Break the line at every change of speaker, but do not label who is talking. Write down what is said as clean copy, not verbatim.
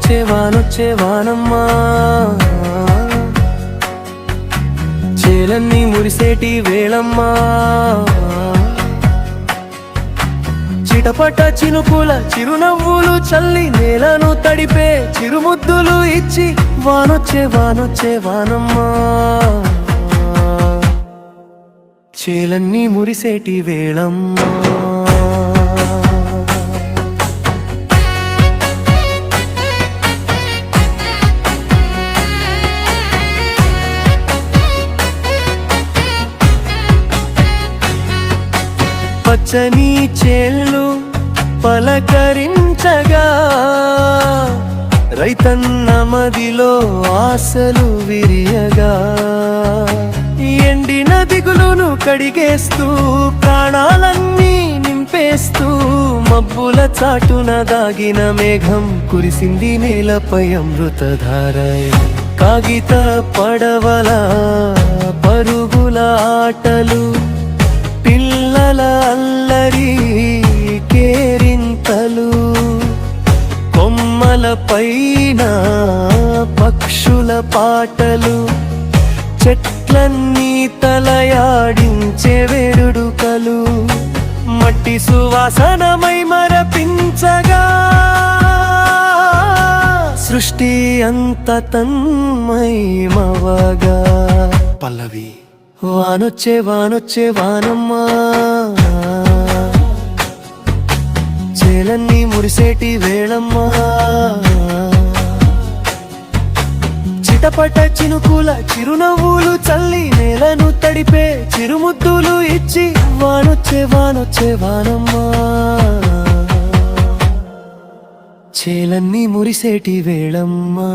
వానొచ్చే వానొచ్చే వానమ్మా, చేలన్నీ మురిసేటి వేళమ్మా, చిటపట చినుకుల చిరునవ్వులు చల్లి నేలను తడిపే చిరుముద్దులు ఇచ్చి వానొచ్చే వానొచ్చే వానమ్మా, చేలన్నీ మురిసేటి వేళమ్మా. పచ్చని చేళ్ళు పలకరించగా రైతన్న మదిలో ఆశలు విరియగా, ఎండిన దిగులును కడిగేస్తూ ప్రాణాలన్నీ నింపేస్తూ మబ్బుల చాటున దాగిన మేఘం కురిసింది నేలపై అమృతధారై. కాగిత పడవల పరుగుల ఆటలు, పిల్లల అల్లరి కేరింతలు, కొమ్మల పైన పక్షుల పాటలు, చెట్లన్నీ తలయాడించే వేడుకలు, మట్టి సువాసనమై మరపించగా సృష్టి అంత తన్మయమవగా. పల్లవి వానొచ్చే వానొచ్చే వానమ్మా, చేలన్నీ మురిసేటి వేళమ్మా, చిటపట చినుకుల చిరునవ్వులు చల్లి నేలను తడిపే చిరుముద్దులు ఇచ్చి వానొచ్చే వానొచ్చే వానమ్మా, చేలన్నీ మురిసేటి వేళమ్మా.